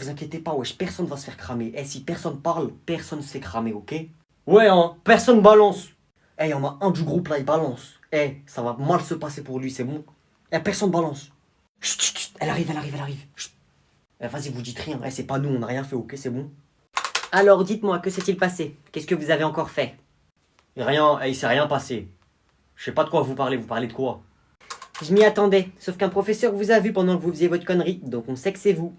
vous inquiétez pas, wesh, personne va se faire cramer. Eh, si personne parle, personne se fait cramer, ok? Ouais, hein, personne balance. Eh, y en a un du groupe là, il balance. Eh, ça va mal se passer pour lui, c'est bon? Eh, personne balance. Chut, chut, chut, elle arrive, elle arrive, elle arrive. Chut. Eh, vas-y, vous dites rien. Eh, c'est pas nous, on n'a rien fait, ok, c'est bon? Alors, dites-moi, que s'est-il passé? Qu'est-ce que vous avez encore fait? Rien, eh, il s'est rien passé. Je sais pas de quoi vous parlez de quoi? Je m'y attendais, sauf qu'un professeur vous a vu pendant que vous faisiez votre connerie, donc on sait que c'est vous.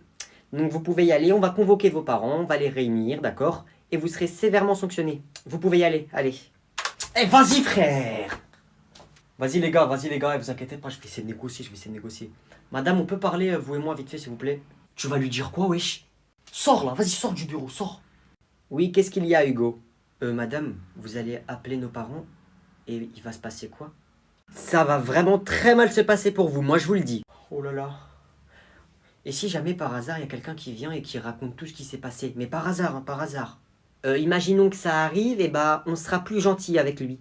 Donc vous pouvez y aller, on va convoquer vos parents, on va les réunir, d'accord? Et vous serez sévèrement sanctionnés. Vous pouvez y aller, allez. Eh, vas-y frère! Vas-y les gars, vous inquiétez pas, je vais essayer de négocier, Madame, on peut parler, vous et moi, vite fait, s'il vous plaît? Tu vas lui dire quoi, wesh? Sors là, vas-y, sors du bureau, sors! Oui, qu'est-ce qu'il y a, Hugo? Madame, vous allez appeler nos parents, et il va se passer quoi? Ça va vraiment très mal se passer pour vous, moi je vous le dis. Oh là là. Et si jamais par hasard il y a quelqu'un qui vient et qui raconte tout ce qui s'est passé, mais par hasard, hein, par hasard. Imaginons que ça arrive, et bah on sera plus gentil avec lui.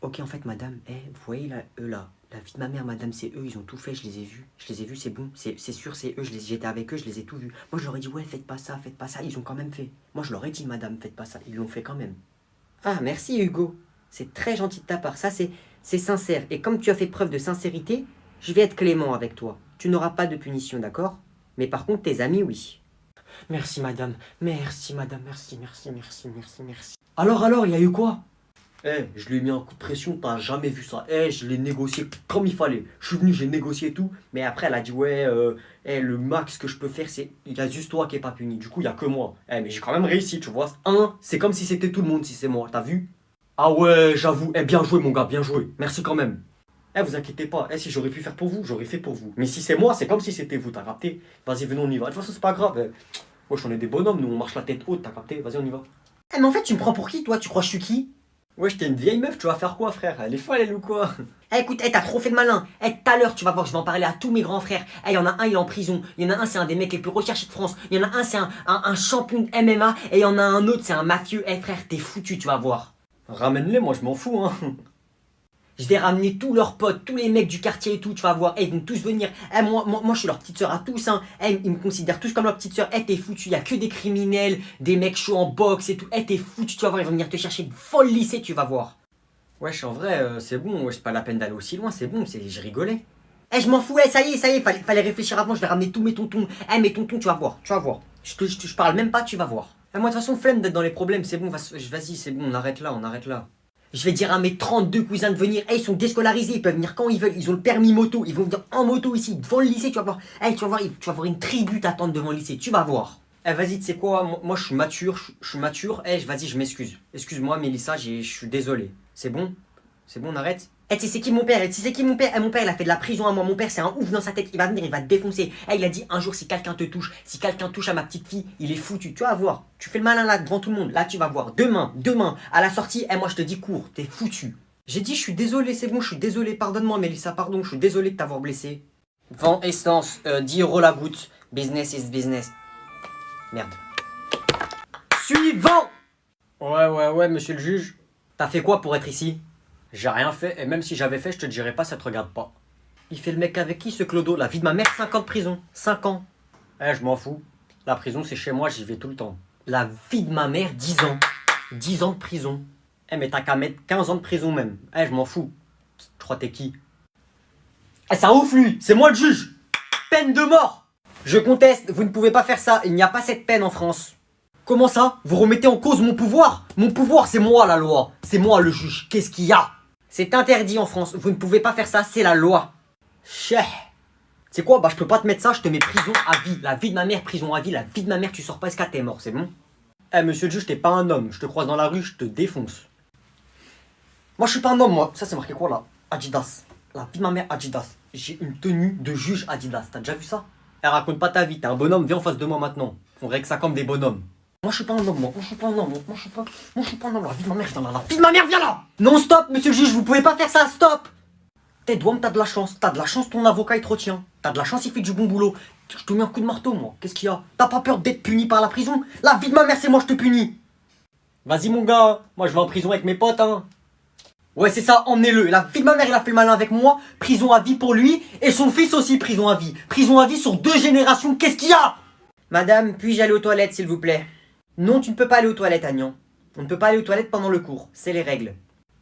Ok, en fait madame, vous voyez là, eux là, la vie de ma mère, madame, c'est eux, ils ont tout fait, je les ai vus, c'est bon, c'est sûr, c'est eux, j'étais avec eux, je les ai tout vus. Moi je leur ai dit, ouais, faites pas ça, ils ont quand même fait. Moi je leur ai dit, madame, faites pas ça, ils l'ont fait quand même. Ah, merci Hugo, c'est très gentil de ta part, ça c'est sincère, et comme tu as fait preuve de sincérité, je vais être clément avec toi. Tu n'auras pas de punition, d'accord? Mais par contre, tes amis, oui. Merci madame, merci. Alors, il y a eu quoi? Je lui ai mis un coup de pression, t'as jamais vu ça. Je l'ai négocié comme il fallait. Je suis venu, j'ai négocié tout, mais après elle a dit ouais, le max que je peux faire, c'est il y a juste toi qui est pas puni. Du coup, il y a que moi. Mais j'ai quand même réussi, tu vois. C'est comme si c'était tout le monde si c'est moi, t'as vu? Ah ouais, j'avoue. Bien joué mon gars, bien joué. Merci quand même. Vous inquiétez pas. Si j'aurais pu faire pour vous, j'aurais fait pour vous. Mais si c'est moi, c'est comme si c'était vous, t'as capté? Vas-y, venons, on y va. De toute façon, c'est pas grave. Wesh, on est des bonhommes, nous, on marche la tête haute, t'as capté? Vas-y, on y va. Mais en fait, tu me prends pour qui, toi? Tu crois que je suis qui? Wesh, t'es une vieille meuf, tu vas faire quoi, frère? Elle est folle, elle ou quoi? Écoute, t'as trop fait de malin. Tout à l'heure, tu vas voir, je vais en parler à tous mes grands frères. Il y en a un, il est en prison. Il y en a un, c'est un des mecs les plus recherchés de France. Il y en a un, c'est un champion de MMA. Et il y en a un autre, c'est un mafieux. Frère, t'es foutu, tu vas voir. Ramène-les, moi, je m'en fous, hein. Je vais ramener tous leurs potes, tous les mecs du quartier et tout, tu vas voir. Ils vont tous venir. Moi, je suis leur petite soeur à tous, hein. Ils me considèrent tous comme leur petite soeur. T'es foutu, il y a que des criminels, des mecs chauds en boxe et tout. T'es foutu, tu vas voir, ils vont venir te chercher de folle lycée, tu vas voir. Wesh, en vrai, c'est bon, wesh, pas la peine d'aller aussi loin, c'est bon, je rigolais. Je m'en fous, ça y est, fallait réfléchir avant, je vais ramener tous mes tontons. Mes tontons, tu vas voir. Je parle même pas, tu vas voir. Moi, de toute façon, flemme d'être dans les problèmes, c'est bon, vas-y, c'est bon, on arrête là. Je vais dire à mes 32 cousins de venir. Ils sont déscolarisés, ils peuvent venir quand ils veulent. Ils ont le permis moto. Ils vont venir en moto ici, devant le lycée. Tu vas voir. Tu vas voir une tribu t'attendre devant le lycée. Tu vas voir. Vas-y, tu sais quoi? Moi, je suis mature. Vas-y, je m'excuse. Excuse-moi, Mélissa, je suis désolé. C'est bon? On arrête? Tu sais c'est qui mon père? Mon père, il a fait de la prison à moi. Mon père, c'est un ouf dans sa tête. Il va venir, il va te défoncer. Il a dit un jour, si quelqu'un te touche, si quelqu'un touche à ma petite fille, il est foutu. Tu vas voir. Tu fais le malin là devant tout le monde. Là, tu vas voir. Demain, à la sortie, moi, je te dis cours. T'es foutu. J'ai dit, je suis désolé, c'est bon, je suis désolé. Pardonne-moi, Mélissa, pardon. Je suis désolé de t'avoir blessé. Vent essence, 10 € la goutte. Business is business. Merde. Suivant! Ouais, monsieur le juge. T'as fait quoi pour être ici? J'ai rien fait, et même si j'avais fait, je te dirais pas, ça te regarde pas. Il fait le mec avec qui, ce Clodo? La vie de ma mère, 5 ans de prison. 5 ans. Je m'en fous. La prison, c'est chez moi, j'y vais tout le temps. La vie de ma mère, 10 ans. 10 ans de prison. Mais t'as qu'à mettre 15 ans de prison même. Je m'en fous. Tu crois t'es qui? C'est un ouf, lui. C'est moi le juge. Peine de mort. Je conteste, vous ne pouvez pas faire ça. Il n'y a pas cette peine en France. Comment ça? Vous remettez en cause mon pouvoir? Mon pouvoir, c'est moi la loi. C'est moi le juge. Qu'est-ce qu'il y a? C'est interdit en France. Vous ne pouvez pas faire ça, c'est la loi. Cheh. C'est quoi? Je peux pas te mettre ça, je te mets prison à vie. La vie de ma mère, prison à vie. La vie de ma mère, tu sors pas jusqu'à t'es mort, c'est bon? Monsieur le juge, t'es pas un homme. Je te croise dans la rue, je te défonce. Moi, je suis pas un homme, moi. Ça, c'est marqué quoi là? Adidas. La vie de ma mère, Adidas. J'ai une tenue de juge Adidas. T'as déjà vu ça? Raconte pas ta vie. T'es un bonhomme, viens en face de moi maintenant. On règle ça comme des bonhommes. Moi je suis pas un homme, moi je suis pas un homme, la vie de ma mère, viens là, la vie de ma mère, viens là. Non, stop, monsieur le juge, vous pouvez pas faire ça, stop. Ted-Wam, t'as de la chance, ton avocat il te retient. T'as de la chance, il fait du bon boulot. Je te mets un coup de marteau, moi, qu'est-ce qu'il y a? T'as pas peur d'être puni par la prison? La vie de ma mère, c'est moi, je te punis. Vas-y mon gars, moi je vais en prison avec mes potes, hein. Ouais, c'est ça, emmenez-le. La vie de ma mère, il a fait le malin avec moi, prison à vie pour lui, et son fils aussi, prison à vie. Prison à vie sur 2 générations, qu'est-ce qu'il y a? Madame, puis-je aller aux toilettes, s'il vous plaît? Non, tu ne peux pas aller aux toilettes, Agnan. On ne peut pas aller aux toilettes pendant le cours, c'est les règles.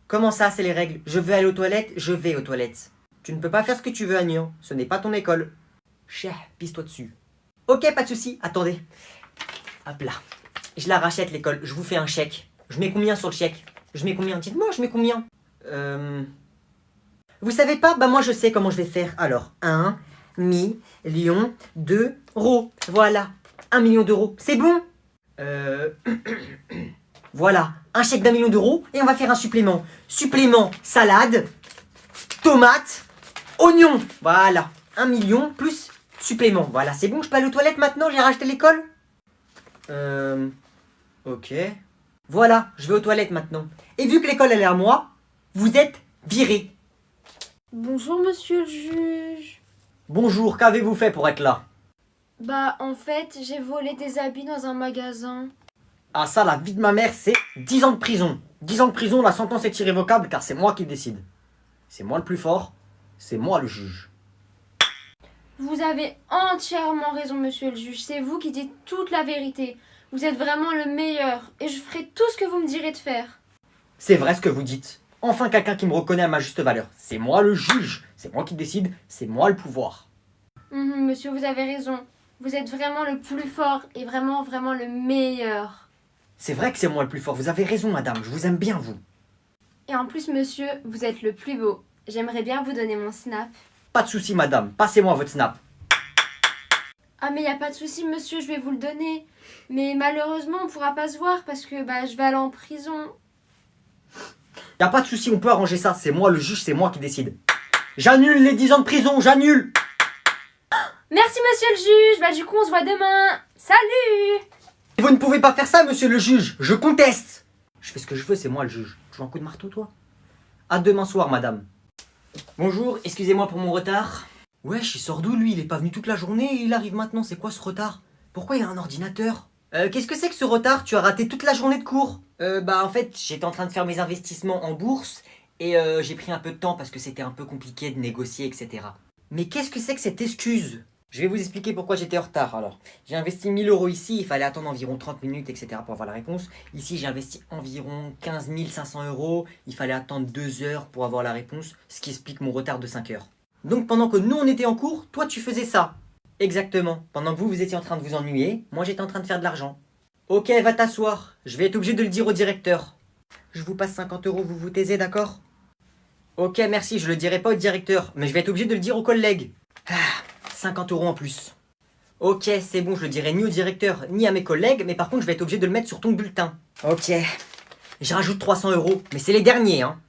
Comment ça, c'est les règles? Je veux aller aux toilettes, je vais aux toilettes. Tu ne peux pas faire ce que tu veux, Agnan. Ce n'est pas ton école. Chef, pisse-toi dessus. Ok, pas de souci. Attendez. Hop là. Je la rachète, l'école. Je vous fais un chèque. Je mets combien sur le chèque? Je mets combien? Dites-moi, je mets combien? Vous savez pas? Bah moi, je sais comment je vais faire. Alors, 1 million d'euros. Voilà. 1 million d'euros. C'est bon? Voilà. Un chèque d'1 million d'euros. Et on va faire un supplément. Supplément salade, tomate, oignon. Voilà. 1 million plus supplément. Voilà, c'est bon, je peux aller aux toilettes maintenant, j'ai racheté l'école? Ok. Voilà, je vais aux toilettes maintenant. Et vu que l'école elle est à moi, vous êtes viré. Bonjour monsieur le juge. Bonjour, qu'avez-vous fait pour être là? Bah en fait, j'ai volé des habits dans un magasin. Ah ça, la vie de ma mère, c'est 10 ans de prison. 10 ans de prison, la sentence est irrévocable car c'est moi qui décide. C'est moi le plus fort, c'est moi le juge. Vous avez entièrement raison monsieur le juge, c'est vous qui dites toute la vérité. Vous êtes vraiment le meilleur et je ferai tout ce que vous me direz de faire. C'est vrai ce que vous dites. Enfin quelqu'un qui me reconnaît à ma juste valeur. C'est moi le juge, c'est moi qui décide, c'est moi le pouvoir. Monsieur, vous avez raison. Vous êtes vraiment le plus fort et vraiment le meilleur. C'est vrai que c'est moi le plus fort, vous avez raison madame, je vous aime bien vous. Et en plus monsieur, vous êtes le plus beau. J'aimerais bien vous donner mon snap. Pas de souci madame, passez-moi votre snap. Ah mais y a pas de souci monsieur, je vais vous le donner. Mais malheureusement on pourra pas se voir parce que je vais aller en prison. Y a pas de souci, on peut arranger ça, c'est moi le juge, c'est moi qui décide. J'annule les 10 ans de prison, j'annule. Merci monsieur le juge, du coup on se voit demain. Salut! Vous ne pouvez pas faire ça monsieur le juge, je conteste. Je fais ce que je veux, c'est moi le juge. Tu veux un coup de marteau toi? À demain soir madame. Bonjour, excusez-moi pour mon retard. Wesh, il sort d'où lui? Il est pas venu toute la journée et il arrive maintenant, c'est quoi ce retard? Pourquoi il a un ordinateur? Qu'est-ce que c'est que ce retard? Tu as raté toute la journée de cours? En fait, j'étais en train de faire mes investissements en bourse et j'ai pris un peu de temps parce que c'était un peu compliqué de négocier, etc. Mais qu'est-ce que c'est que cette excuse? Je vais vous expliquer pourquoi j'étais en retard alors. J'ai investi 1000 € ici, il fallait attendre environ 30 minutes, etc. pour avoir la réponse. Ici, j'ai investi environ 15 500 €, il fallait attendre 2 heures pour avoir la réponse, ce qui explique mon retard de 5 heures. Donc pendant que nous on était en cours, toi tu faisais ça. Exactement. Pendant que vous étiez en train de vous ennuyer, moi j'étais en train de faire de l'argent. Ok, va t'asseoir. Je vais être obligé de le dire au directeur. Je vous passe 50 €, vous vous taisez, d'accord? Ok, merci, je le dirai pas au directeur, mais je vais être obligé de le dire aux collègues. 50 € en plus. Ok, c'est bon, je le dirai ni au directeur ni à mes collègues, mais par contre je vais être obligé de le mettre sur ton bulletin. Ok. Je rajoute 300 €, mais c'est les derniers, hein.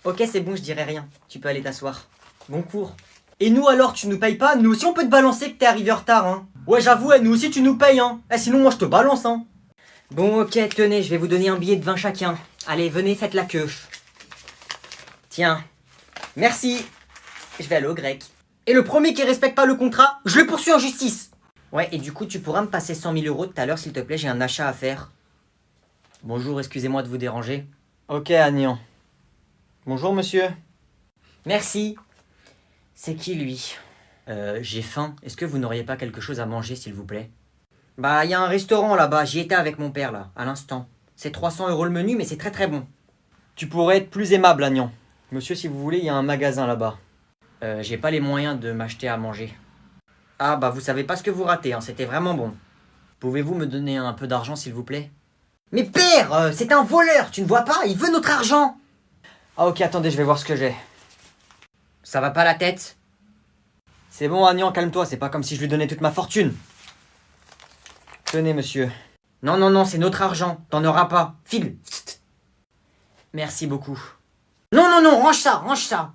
Ok, c'est bon, je dirai rien. Tu peux aller t'asseoir. Bon cours. Et nous alors, tu nous payes pas? Nous aussi on peut te balancer que t'es arrivé en retard, hein. Ouais, j'avoue, nous aussi tu nous payes, hein. Sinon moi je te balance, hein. Bon, ok, tenez, je vais vous donner un billet de 20 chacun. Allez, venez, faites la queue. Tiens. Merci. Je vais aller au grec. Et le premier qui respecte pas le contrat, je le poursuis en justice. Ouais, et du coup, tu pourras me passer 100 000 € tout à l'heure, s'il te plaît, j'ai un achat à faire. Bonjour, excusez-moi de vous déranger. Ok, Agnan. Bonjour, monsieur. Merci. C'est qui, lui? J'ai faim. Est-ce que vous n'auriez pas quelque chose à manger, s'il vous plaît? Bah, il y a un restaurant là-bas, j'y étais avec mon père, là, à l'instant. C'est 300 € le menu, mais c'est très très bon. Tu pourrais être plus aimable, Agnan. Monsieur, si vous voulez, il y a un magasin là-bas. J'ai pas les moyens de m'acheter à manger. Ah bah vous savez pas ce que vous ratez, hein, c'était vraiment bon. Pouvez-vous me donner un peu d'argent s'il vous plaît? Mais père, c'est un voleur, tu ne vois pas? Il veut notre argent. Ah ok, attendez, je vais voir ce que j'ai. Ça va pas la tête? C'est bon Agnan, calme-toi, c'est pas comme si je lui donnais toute ma fortune. Tenez monsieur. Non, non, non, c'est notre argent, t'en auras pas. File. Merci beaucoup. Non, non, non, range ça, range ça.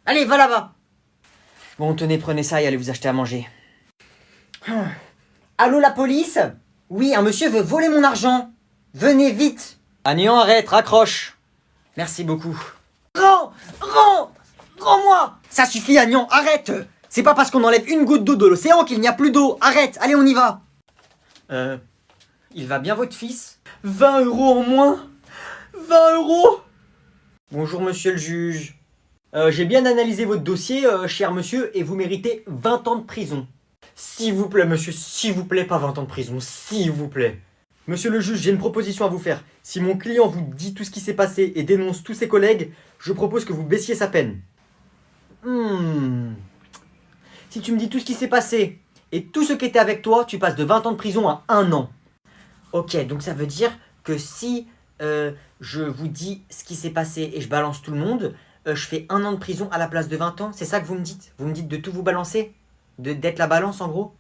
Allez, va là-bas. Bon, tenez, prenez ça et allez vous acheter à manger. Allô, la police? Oui, un monsieur veut voler mon argent. Venez vite. Agnan, arrête, raccroche. Merci beaucoup. Rends-moi. Ça suffit, Agnan, arrête. C'est pas parce qu'on enlève une goutte d'eau de l'océan qu'il n'y a plus d'eau. Arrête, allez, on y va. Il va bien votre fils? 20 € en moins. 20 €. Bonjour, monsieur le juge. J'ai bien analysé votre dossier, cher monsieur, et vous méritez 20 ans de prison. S'il vous plaît, monsieur, s'il vous plaît, pas 20 ans de prison, s'il vous plaît. Monsieur le juge, j'ai une proposition à vous faire. Si mon client vous dit tout ce qui s'est passé et dénonce tous ses collègues, je propose que vous baissiez sa peine. Si tu me dis tout ce qui s'est passé et tout ce qui était avec toi, tu passes de 20 ans de prison à 1 an. Ok, donc ça veut dire que si je vous dis ce qui s'est passé et je balance tout le monde, je fais 1 an de prison à la place de 20 ans. C'est ça que vous me dites? Vous me dites de tout vous balancer? D'être la balance en gros?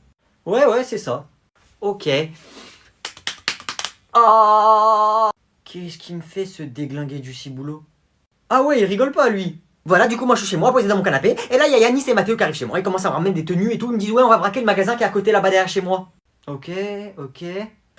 Ouais, c'est ça. Ok. Ah, qu'est-ce qui me fait ce déglingué du ciboulot? Ah ouais, il rigole pas lui. Voilà, du coup moi je suis chez moi, posé dans mon canapé, et là il y a Yanis et Mathéo qui arrivent chez moi, ils commencent à me ramener des tenues et tout, ils me disent ouais on va braquer le magasin qui est à côté là-bas derrière chez moi. Ok.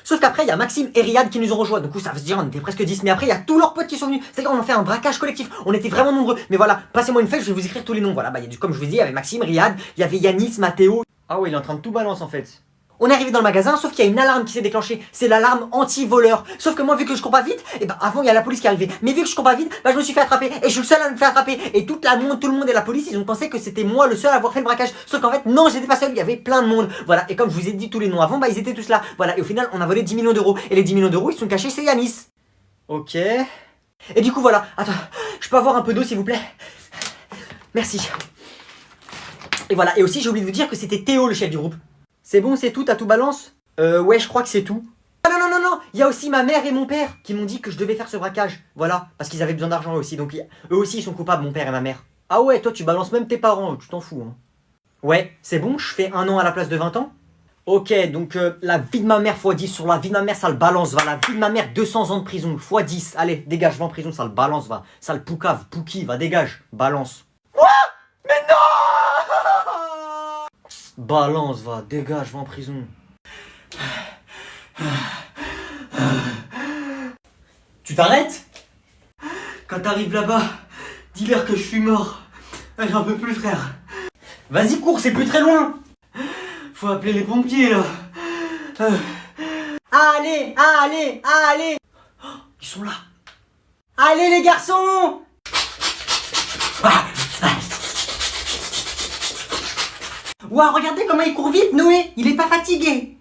Sauf qu'après il y a Maxime et Riyad qui nous ont rejoints, du coup ça veut se dire on était presque 10, mais après il y a tous leurs potes qui sont venus, c'est-à-dire on a fait un braquage collectif, on était vraiment nombreux, mais voilà, passez-moi une feuille, je vais vous écrire tous les noms, voilà, comme je vous dis, il y avait Maxime, Riyad, il y avait Yanis, Mathéo. Ah ouais, il est en train de tout balancer en fait. On est arrivé dans le magasin, sauf qu'il y a une alarme qui s'est déclenchée. C'est l'alarme anti-voleur. Sauf que moi, vu que je cours pas vite, et avant il y a la police qui est arrivée. Mais vu que je cours pas vite, je me suis fait attraper. Et je suis le seul à me faire attraper. Et tout le monde et la police, ils ont pensé que c'était moi le seul à avoir fait le braquage. Sauf qu'en fait, non, j'étais pas seul, il y avait plein de monde. Voilà, et comme je vous ai dit tous les noms avant, ils étaient tous là. Voilà, et au final, on a volé 10 millions d'euros. Et les 10 millions d'euros, ils sont cachés chez Yanis. Ok. Et du coup, voilà. Attends, je peux avoir un peu d'eau, s'il vous plaît? Merci. Et voilà, et aussi, j'ai oublié de vous dire que c'était Théo, le chef du groupe. C'est bon, c'est tout, t'as tout balance? Ouais, je crois que c'est tout. Ah non, il y a aussi ma mère et mon père qui m'ont dit que je devais faire ce braquage. Voilà, parce qu'ils avaient besoin d'argent aussi, donc eux aussi ils sont coupables, mon père et ma mère. Ah ouais, toi tu balances même tes parents, tu t'en fous, hein. Ouais, c'est bon, je fais 1 an à la place de 20 ans? Ok, donc la vie de ma mère x 10 sur la vie de ma mère, ça le balance, va. La vie de ma mère, 200 ans de prison, x 10. Allez, dégage, va en prison, ça le balance, va. Ça le poucave, pouki, va, dégage, balance. Quoi? Mais non! Balance, va, dégage, va en prison. Tu t'arrêtes? Quand t'arrives là-bas, dis-leur que je suis mort. J'en peux plus, frère. Vas-y, cours, c'est plus très loin. Faut appeler les pompiers, là. Allez. Oh, ils sont là. Allez, les garçons. Ouah, regardez comment il court vite, Noé. Il est pas fatigué.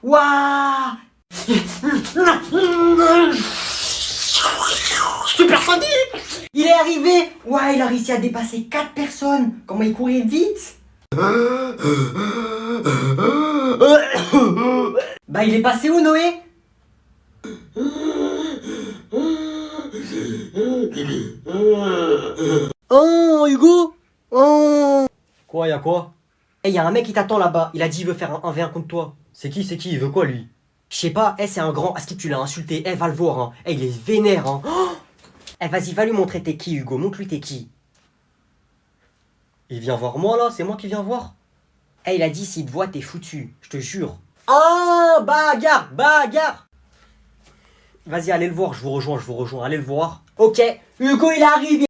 Waouh! Supersonique! Il est arrivé! Waouh, il a réussi à dépasser 4 personnes! Comment il courait vite! Il est passé où, Noé? Oh, Hugo! Oh! Quoi, y'a quoi? Eh, y'a un mec qui t'attend là-bas. Il a dit il veut faire un 1v1 contre toi. C'est qui? Il veut quoi, lui? Je sais pas. Eh, c'est un grand. Est-ce que tu l'as insulté? Eh, va le voir, hein. Eh, il est vénère, hein. Oh, eh, vas-y, va lui montrer t'es qui, Hugo. Montre-lui t'es qui. Il vient voir moi, là. C'est moi qui viens voir. Eh, il a dit s'il te voit, t'es foutu. Je te jure. Oh, bagarre. Vas-y, allez le voir. Je vous rejoins. Allez le voir. Ok. Hugo, il arrive.